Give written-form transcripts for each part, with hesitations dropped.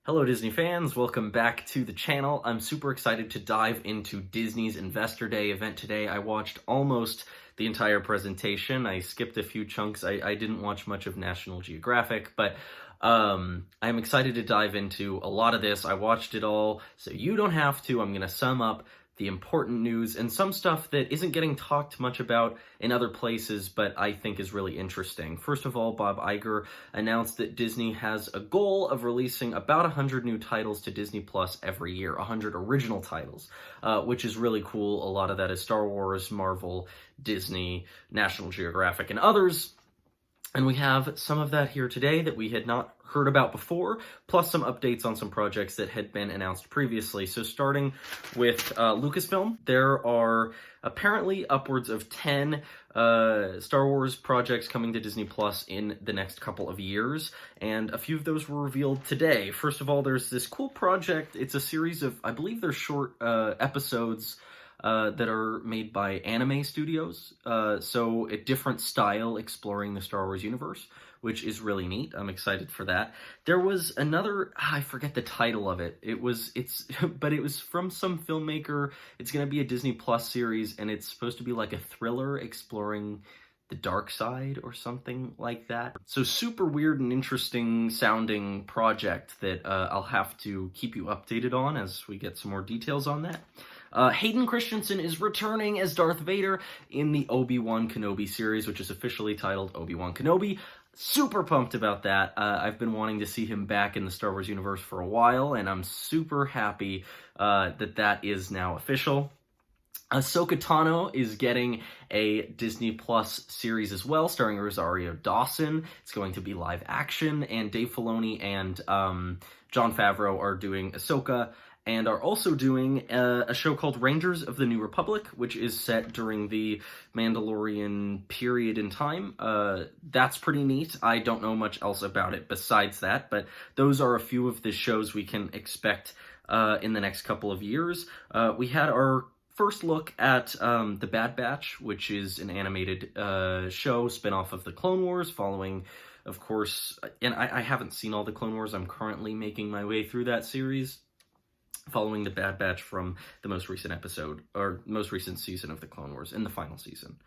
Hello Disney fans, welcome back to the channel. I'm super excited to dive into Disney's Investor Day event today. I watched almost the entire presentation. I skipped a few chunks. I didn't watch much of National Geographic, but I'm excited to dive into a lot of this. I watched it all, so you don't have to. I'm going to sum up the important news and some stuff that isn't getting talked much about in other places, but I think is really interesting. First of all, Bob Iger announced that Disney has a goal of releasing about 100 new titles to Disney Plus every year, 100 original titles, which is really cool. A lot of that is Star Wars, Marvel, Disney, National Geographic, and others. And we have some of that here today that we had not heard about before, plus some updates on some projects that had been announced previously. So starting with Lucasfilm, there are apparently upwards of 10 Star Wars projects coming to Disney Plus in the next couple of years, and a few of those were revealed today. First of all, there's this cool project. It's a series of, I believe they're short episodes that are made by anime studios, so a different style exploring the Star Wars universe, which is really neat. I'm excited for that. There was another, I forget the title of it. But it was from some filmmaker. It's going to be a Disney Plus series, and it's supposed to be like a thriller exploring the dark side or something like that. So super weird and interesting sounding project that I'll have to keep you updated on as we get some more details on that. Hayden Christensen is returning as Darth Vader in the Obi-Wan Kenobi series, which is officially titled Obi-Wan Kenobi. Super pumped about that. I've been wanting to see him back in the Star Wars universe for a while, and I'm super happy that is now official. Ahsoka Tano is getting a Disney Plus series as well, starring Rosario Dawson. It's going to be live action, and Dave Filoni and Jon Favreau are doing Ahsoka, and are also doing a show called Rangers of the New Republic, which is set during the Mandalorian period in time. That's pretty neat. I don't know much else about it besides that, but those are a few of the shows we can expect in the next couple of years. We had our first look at The Bad Batch, which is an animated show spinoff of the Clone Wars, following, of course, and I haven't seen all the Clone Wars. I'm currently making my way through that series, following The Bad Batch from the most recent episode, or most recent season of the Clone Wars, in the final season.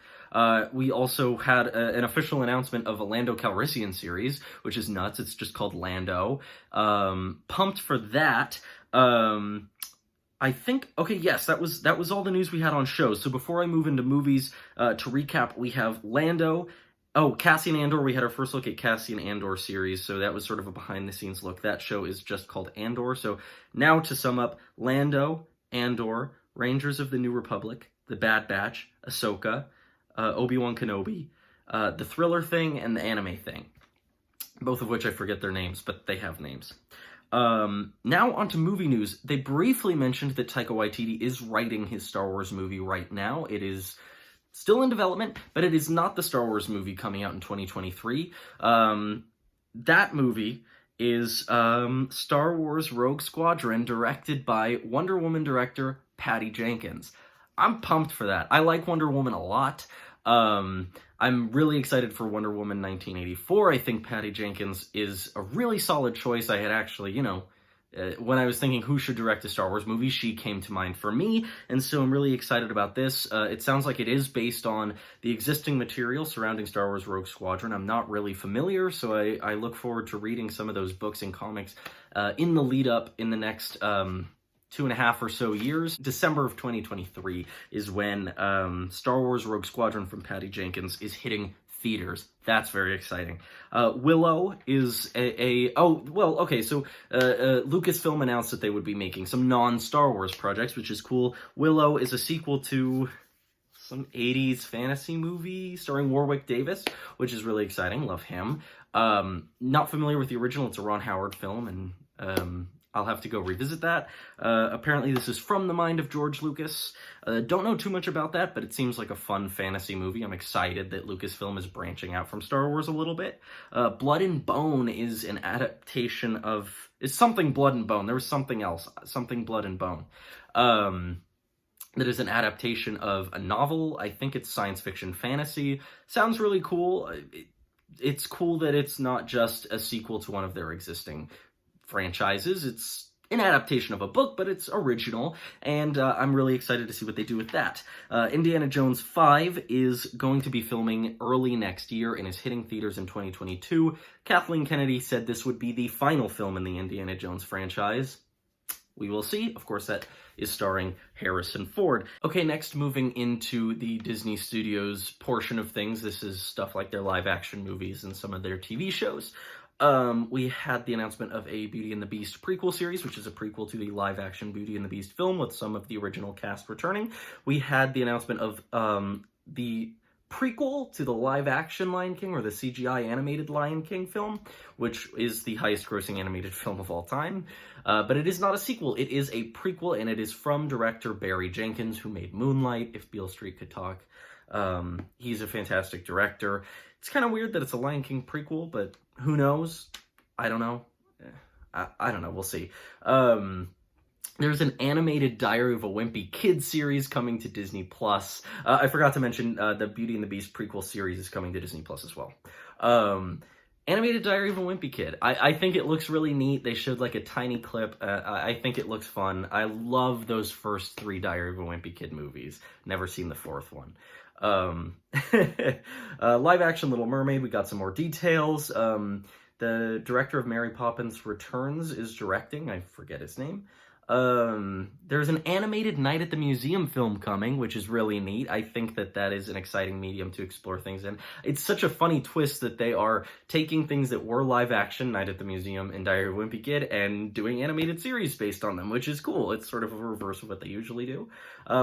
We also had an official announcement of a Lando Calrissian series, which is nuts. It's just called Lando. Pumped for that. I think, okay, yes, that was all the news we had on shows. So before I move into movies, to recap, we have Lando. Oh, Cassian Andor, we had our first look at Cassian Andor series, so that was sort of a behind-the-scenes look. That show is just called Andor. So now to sum up, Lando, Andor, Rangers of the New Republic, The Bad Batch, Ahsoka, Obi-Wan Kenobi, the thriller thing, and the anime thing. Both of which I forget their names, but they have names. Now onto movie news. They briefly mentioned that Taika Waititi is writing his Star Wars movie right now. It is still in development, but it is not the Star Wars movie coming out in 2023. That movie is Star Wars Rogue Squadron, directed by Wonder Woman director Patty Jenkins. I'm pumped for that. I like Wonder Woman a lot. I'm really excited for Wonder Woman 1984. I think Patty Jenkins is a really solid choice. I had actually, when I was thinking who should direct a Star Wars movie, she came to mind for me, and so I'm really excited about this. It sounds like it is based on the existing material surrounding Star Wars Rogue Squadron. I'm not really familiar, so I look forward to reading some of those books and comics in the lead-up in the next 2.5 or so years. December of 2023 is when Star Wars Rogue Squadron from Patty Jenkins is hitting theaters. That's very exciting. Willow is Lucasfilm announced that they would be making some non-Star Wars projects, which is cool. Willow is a sequel to some 80s fantasy movie starring Warwick Davis, which is really exciting. Love him. Not familiar with the original. It's a Ron Howard film, and I'll have to go revisit that. Apparently this is from the mind of George Lucas. Don't know too much about that, but it seems like a fun fantasy movie. I'm excited that Lucasfilm is branching out from Star Wars a little bit. Blood and Bone is an adaptation of... It's something Blood and Bone. There was something else. Something Blood and Bone. That is an adaptation of a novel. I think it's science fiction fantasy. Sounds really cool. It's cool that it's not just a sequel to one of their existing franchises. It's an adaptation of a book, but it's original, and I'm really excited to see what they do with that. Indiana Jones 5 is going to be filming early next year and is hitting theaters in 2022. Kathleen Kennedy said this would be the final film in the Indiana Jones franchise. We will see. Of course, that is starring Harrison Ford. Okay, next, moving into the Disney Studios portion of things. This is stuff like their live-action movies and some of their TV shows. We had the announcement of a Beauty and the Beast prequel series, which is a prequel to the live-action Beauty and the Beast film with some of the original cast returning. We had the announcement of the prequel to the live-action Lion King, or the CGI animated Lion King film, which is the highest-grossing animated film of all time. But it is not a sequel. It is a prequel, and it is from director Barry Jenkins, who made Moonlight, if Beale Street Could Talk. He's a fantastic director. It's kind of weird that it's a Lion King prequel, but who knows? I don't know. I don't know. We'll see. There's an animated Diary of a Wimpy Kid series coming to Disney+. I forgot to mention the Beauty and the Beast prequel series is coming to Disney+ as well. Animated Diary of a Wimpy Kid. I think it looks really neat. They showed like a tiny clip. I think it looks fun. I love those first 3 Diary of a Wimpy Kid movies. Never seen the 4th one. Live action Little Mermaid, we got some more details. The director of Mary Poppins Returns is directing. I forget his name. There's an animated Night at the Museum film coming, which is really neat. I think that is an exciting medium to explore things in. It's such a funny twist that they are taking things that were live action, Night at the Museum and Diary of a Wimpy Kid, and doing animated series based on them, which is cool. It's sort of a reverse of what they usually do.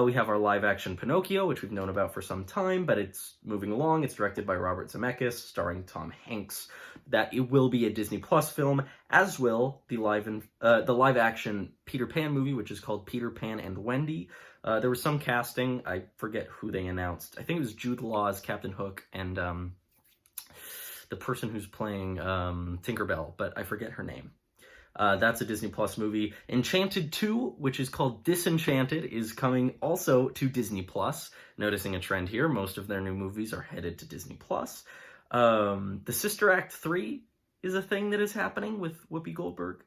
We have our live action Pinocchio, which we've known about for some time, but it's moving along. It's directed by Robert Zemeckis, starring Tom Hanks. That it will be a Disney Plus film, as will the live action Peter Pan movie, which is called Peter Pan and Wendy. There was some casting. I forget who they announced. I think it was Jude Law as Captain Hook and the person who's playing Tinkerbell, but I forget her name. That's a Disney Plus movie. Enchanted 2, which is called Disenchanted, is coming also to Disney Plus. Noticing a trend here, most of their new movies are headed to Disney Plus. The Sister Act 3 is a thing that is happening with Whoopi Goldberg.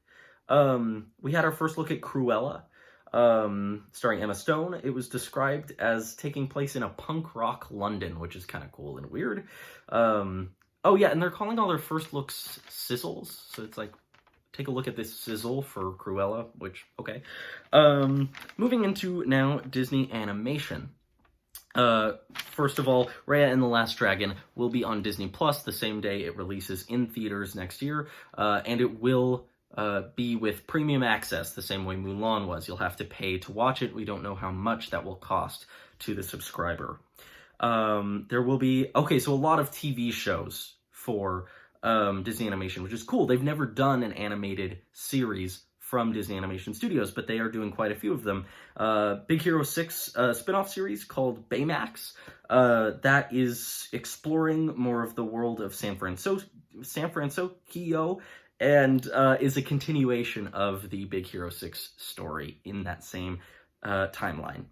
We had our first look at Cruella, starring Emma Stone. It was described as taking place in a punk rock London, which is kind of cool and weird. Oh yeah, and they're calling all their first looks sizzles, so it's like, take a look at this sizzle for Cruella, which, okay. Moving into now Disney animation. First of all, Raya and the Last Dragon will be on Disney Plus the same day it releases in theaters next year, and it will be with premium access the same way Mulan was. You'll have to pay to watch it. We don't know how much that will cost to the subscriber. There will be, okay, so a lot of TV shows for Disney Animation, which is cool. They've never done an animated series from Disney Animation Studios, but they are doing quite a few of them. Big Hero 6 spin-off series called Baymax, that is exploring more of the world of San Francisco, and is a continuation of the Big Hero 6 story in that same timeline.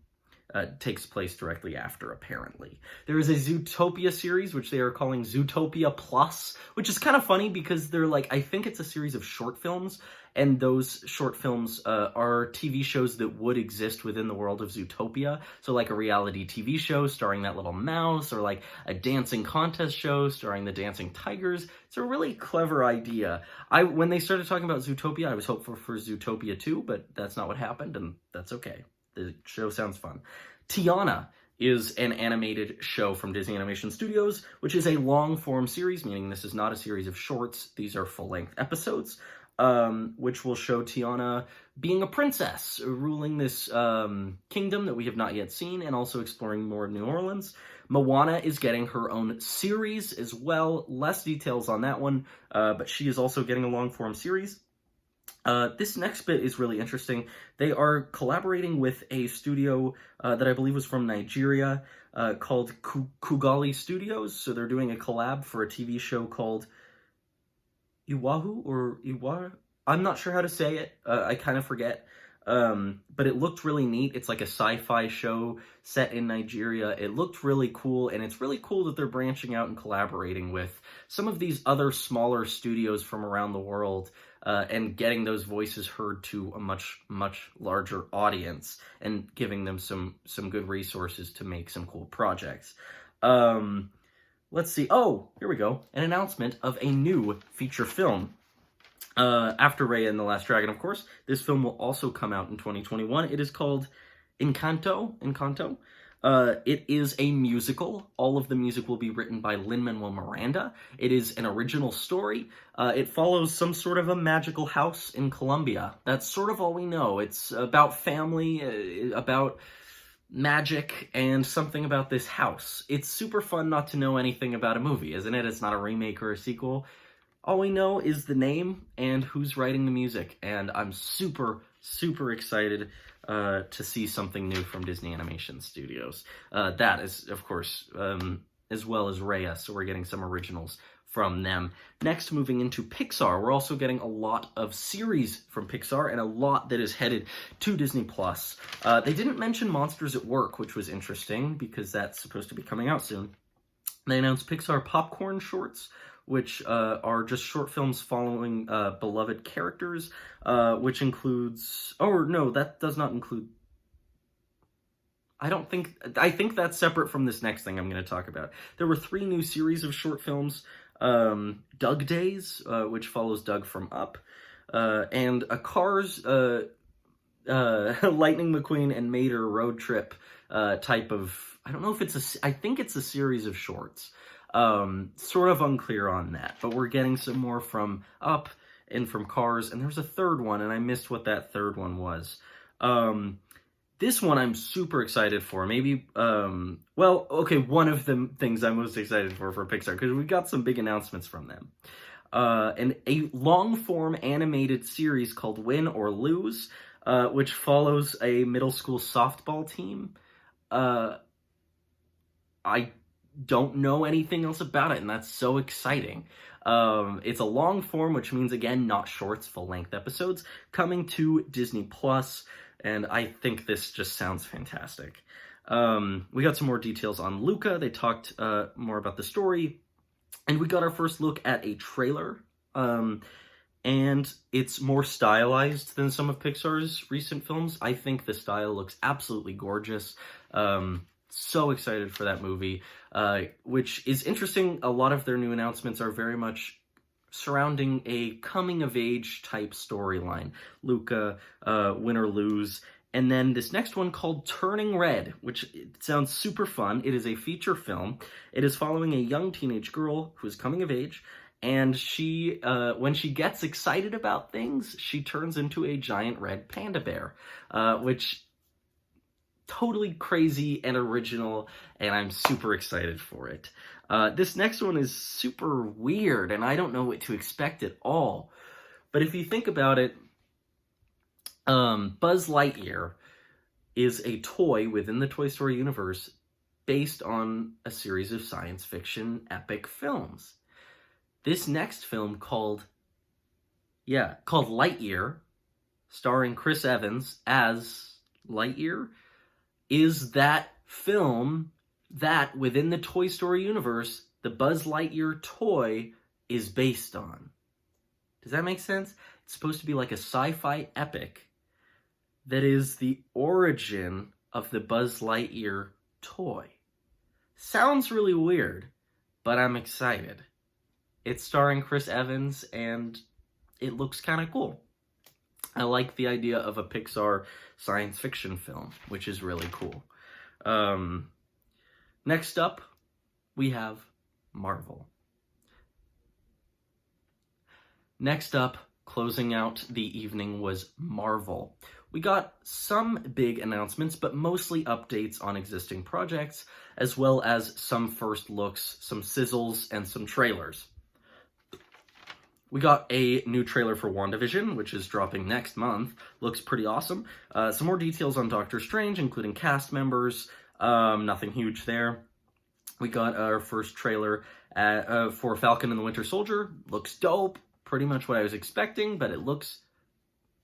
Takes place directly after, apparently. There is a Zootopia series, which they are calling Zootopia Plus, which is kind of funny because they're like, I think it's a series of short films, and those short films are TV shows that would exist within the world of Zootopia. So like a reality TV show starring that little mouse, or like a dancing contest show starring the dancing tigers. It's a really clever idea. When they started talking about Zootopia, I was hopeful for Zootopia 2, but that's not what happened, and that's okay. The show sounds fun. Tiana is an animated show from Disney Animation Studios, which is a long-form series, meaning this is not a series of shorts. These are full-length episodes, which will show Tiana being a princess, ruling this kingdom that we have not yet seen, and also exploring more of New Orleans. Moana is getting her own series as well. Less details on that one, but she is also getting a long-form series. This next bit is really interesting. They are collaborating with a studio that I believe was from Nigeria called Kugali Studios. So they're doing a collab for a TV show called Iwahu or Iwa. I'm not sure how to say it. I kind of forget. But it looked really neat. It's like a sci-fi show set in Nigeria. It looked really cool, and it's really cool that they're branching out and collaborating with some of these other smaller studios from around the world, and getting those voices heard to a much larger audience, and giving them some good resources to make some cool projects. Let's see. Oh, here we go. An announcement of a new feature film. After Raya and the Last Dragon, of course, this film will also come out in 2021. It is called Encanto. It is a musical. All of the music will be written by Lin-Manuel Miranda. It is an original story. It follows some sort of a magical house in Colombia. That's sort of all we know. It's about family, about magic, and something about this house. It's super fun not to know anything about a movie, isn't it? It's not a remake or a sequel. All we know is the name and who's writing the music, and I'm super excited to see something new from Disney Animation Studios. That is, of course, as well as Raya, so we're getting some originals from them. Next, moving into Pixar, we're also getting a lot of series from Pixar, and a lot that is headed to Disney+. They didn't mention Monsters at Work, which was interesting, because that's supposed to be coming out soon. They announced Pixar Popcorn Shorts, which are just short films following beloved characters, which includes... Oh, no, that does not include... I think that's separate from this next thing I'm going to talk about. There were 3 new series of short films. Doug Days, which follows Doug from Up, and a Cars, Lightning McQueen and Mater road trip type of... I don't know if it's I think it's a series of shorts. Sort of unclear on that, but we're getting some more from Up and from Cars, and there's a third one, and I missed what that third one was. This one I'm super excited for. Maybe, well, okay, one of the things I'm most excited for Pixar, because we got some big announcements from them. And a long-form animated series called Win or Lose, which follows a middle school softball team. I don't know anything else about it, and that's so exciting. It's a long form, which means, again, not shorts, full-length episodes, coming to Disney+, and I think this just sounds fantastic. We got some more details on Luca. They talked more about the story, and we got our first look at a trailer, and it's more stylized than some of Pixar's recent films. I think the style looks absolutely gorgeous. So excited for that movie, which is interesting. A lot of their new announcements are very much surrounding a coming-of-age type storyline. Luca, Win or Lose, and then this next one called Turning Red, which sounds super fun. It is a feature film. It is following a young teenage girl who is coming of age, and she, when she gets excited about things, she turns into a giant red panda bear, which... totally crazy and original, and I'm super excited for it. This next one is super weird, and I don't know what to expect at all. But if you think about it, Buzz Lightyear is a toy within the Toy Story universe based on a series of science fiction epic films. This next film called Lightyear, starring Chris Evans as Lightyear, is that film that, within the Toy Story universe, the Buzz Lightyear toy is based on. Does that make sense? It's supposed to be like a sci-fi epic that is the origin of the Buzz Lightyear toy. Sounds really weird, but I'm excited. It's starring Chris Evans, and it looks kind of cool. I like the idea of a Pixar science fiction film, which is really cool. Next up, we have Marvel. Next up, closing out the evening, was Marvel. We got some big announcements, but mostly updates on existing projects, as well as some first looks, some sizzles, and some trailers. We got a new trailer for WandaVision, which is dropping next month. Looks pretty awesome. Some more details on Doctor Strange, including cast members. Nothing huge there. We got our first trailer for Falcon and the Winter Soldier. Looks dope. Pretty much what I was expecting, but it looks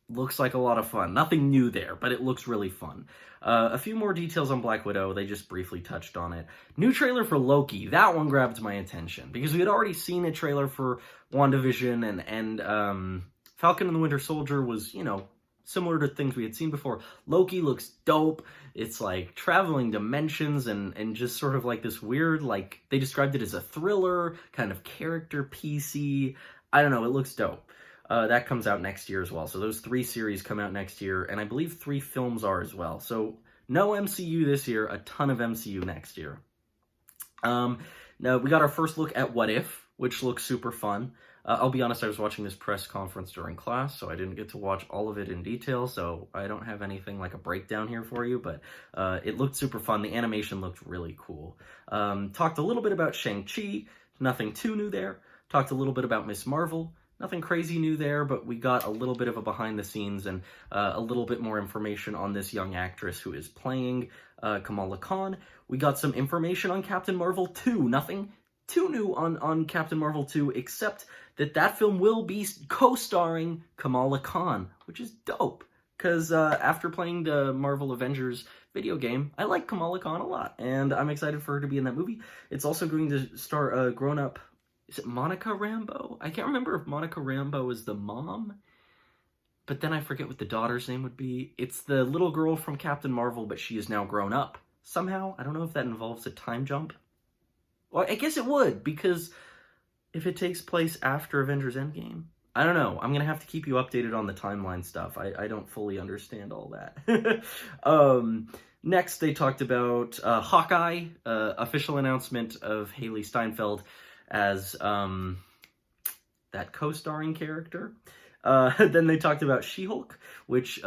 looks like a lot of fun. Nothing new there, but it looks really fun. A few more details on Black Widow. They just briefly touched on it. New trailer for Loki. That one grabbed my attention because we had already seen a trailer for WandaVision, and Falcon and the Winter Soldier was, you know, similar to things we had seen before. Loki looks dope. It's like traveling dimensions and just sort of like this weird, like, they described it as a thriller, kind of character piecey. I don't know, it looks dope. That comes out next year as well. So those 3 series come out next year, and I believe 3 films are as well. So no MCU this year, a ton of MCU next year. Now, we got our first look at What If, which looks super fun. I'll be honest, I was watching this press conference during class, so I didn't get to watch all of it in detail, so I don't have anything like a breakdown here for you, but it looked super fun. The animation looked really cool. Talked a little bit about Shang-Chi, nothing too new there. Talked a little bit about Ms. Marvel, nothing crazy new there, but we got a little bit of a behind the scenes and a little bit more information on this young actress who is playing Kamala Khan. We got some information on Captain Marvel 2, nothing too new on Captain Marvel 2, except that film will be co-starring Kamala Khan, which is dope, because after playing the Marvel Avengers video game, I like Kamala Khan a lot, and I'm excited for her to be in that movie. It's also going to star a grown-up, is it Monica Rambeau? I can't remember if Monica Rambeau is the mom, but then I forget what the daughter's name would be. It's the little girl from Captain Marvel, but she is now grown up somehow. I don't know if that involves a time jump. Well, I guess it would, because if it takes place after Avengers Endgame, I don't know. I'm going to have to keep you updated on the timeline stuff. I don't fully understand all that. Next, they talked about Hawkeye, official announcement of Haley Steinfeld as that co-starring character. Then they talked about She-Hulk, which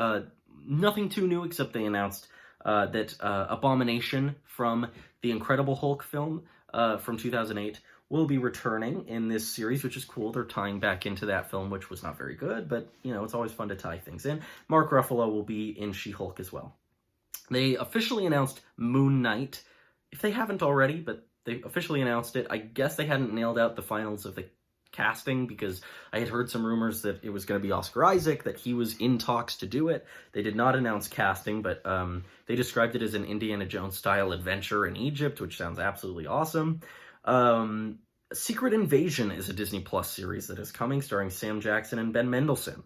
nothing too new, except they announced that Abomination from the Incredible Hulk film from 2008 will be returning in this series, which is cool. They're tying back into that film, which was not very good, but, you know, it's always fun to tie things in. Mark Ruffalo will be in She-Hulk as well. They officially announced Moon Knight, if they haven't already, but they officially announced it. I guess they hadn't nailed out the finals of the casting, because I had heard some rumors that it was going to be Oscar Isaac, that he was in talks to do it. They did not announce casting, but they described it as an Indiana Jones-style adventure in Egypt, which sounds absolutely awesome. Secret Invasion is a Disney Plus series that is coming, starring Sam Jackson and Ben Mendelsohn.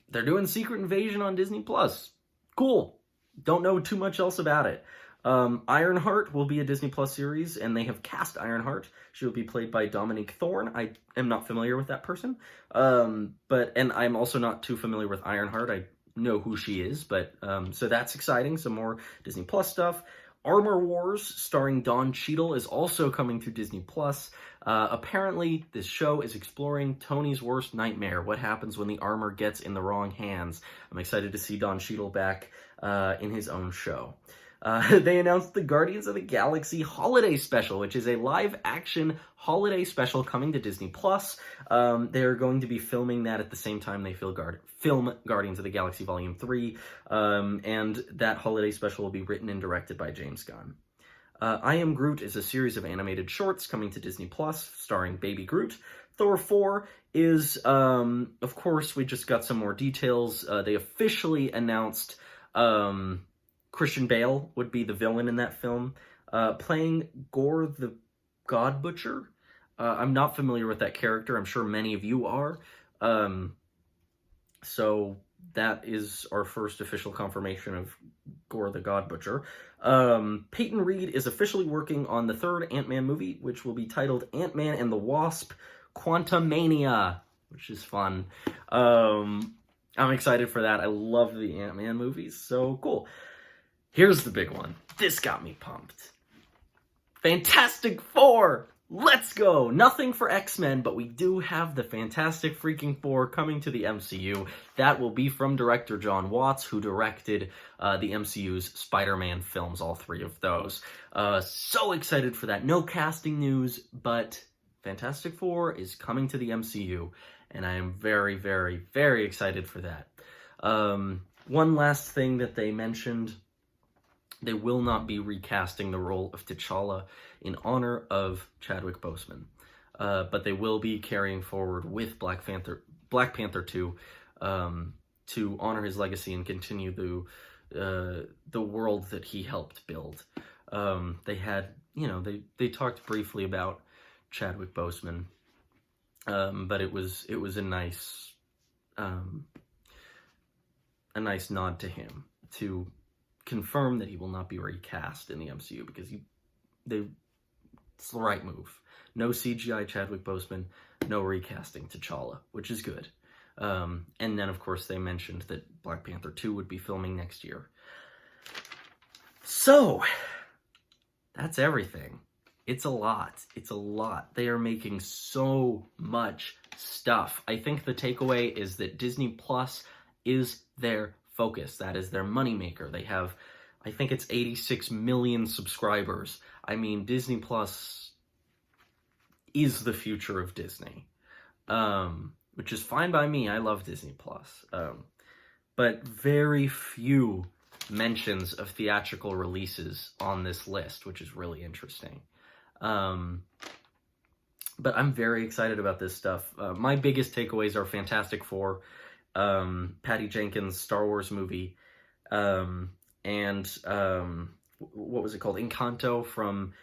They're doing Secret Invasion on Disney Plus. Cool. Don't know too much else about it. Ironheart will be a Disney Plus series, and they have cast Ironheart. She will be played by Dominique Thorne. I am not familiar with that person, and I'm also not too familiar with Ironheart. I know who she is, but so that's exciting. Some more Disney Plus stuff. Armor Wars, starring Don Cheadle, is also coming to Disney Plus. Apparently, this show is exploring Tony's worst nightmare: what happens when the armor gets in the wrong hands. I'm excited to see Don Cheadle back in his own show. They announced the Guardians of the Galaxy Holiday Special, which is a live-action holiday special coming to Disney+. They're going to be filming that at the same time they film Guardians of the Galaxy Volume 3, and that holiday special will be written and directed by James Gunn. I Am Groot is a series of animated shorts coming to Disney+, starring Baby Groot. Thor 4 is, of course, we just got some more details. They officially announced Christian Bale would be the villain in that film, playing Gore the God Butcher. I'm not familiar with that character. I'm sure many of you are. So that is our first official confirmation of Gore the God Butcher. Peyton Reed is officially working on the 3rd Ant-Man movie, which will be titled Ant-Man and the Wasp: Quantumania, which is fun. I'm excited for that. I love the Ant-Man movies. So cool. Here's the big one. This got me pumped. Fantastic Four! Let's go! Nothing for X-Men, but we do have the Fantastic freaking Four coming to the MCU. That will be from director John Watts, who directed the MCU's Spider-Man films, all 3 of those. So excited for that. No casting news, but Fantastic Four is coming to the MCU, and I am very, very, very excited for that. One last thing that they mentioned: they will not be recasting the role of T'Challa in honor of Chadwick Boseman, but they will be carrying forward with Black Black Panther 2, to honor his legacy and continue the world that he helped build. They had, you know, they talked briefly about Chadwick Boseman, but it was a nice nod to him to confirm that he will not be recast in the MCU, because it's the right move. No CGI Chadwick Boseman, no recasting T'Challa, which is good. And then, of course, they mentioned that Black Panther 2 would be filming next year. So, that's everything. It's a lot. It's a lot. They are making so much stuff. I think the takeaway is that Disney Plus is their focus. That is their moneymaker. They have, I think it's 86 million subscribers. I mean, Disney Plus is the future of Disney, which is fine by me. I love Disney Plus, but very few mentions of theatrical releases on this list, which is really interesting. But I'm very excited about this stuff. My biggest takeaways are Fantastic Four, Patty Jenkins' Star Wars movie, and what was it called? Encanto from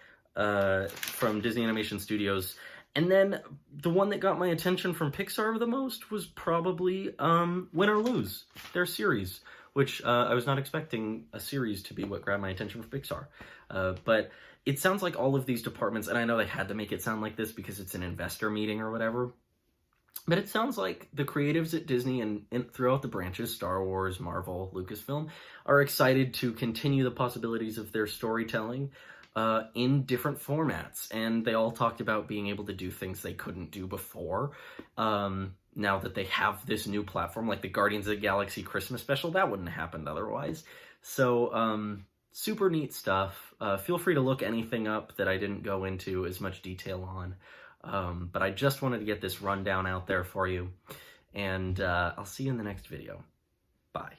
Disney Animation Studios. And then the one that got my attention from Pixar the most was probably Win or Lose, their series, which I was not expecting a series to be what grabbed my attention from Pixar. But it sounds like all of these departments, and I know they had to make it sound like this because it's an investor meeting or whatever, but it sounds like the creatives at Disney and throughout the branches, Star Wars, Marvel, Lucasfilm, are excited to continue the possibilities of their storytelling in different formats. And they all talked about being able to do things they couldn't do before. Now that they have this new platform, like the Guardians of the Galaxy Christmas special, that wouldn't have happened otherwise. So, super neat stuff. Feel free to look anything up that I didn't go into as much detail on. But I just wanted to get this rundown out there for you. And I'll see you in the next video. Bye.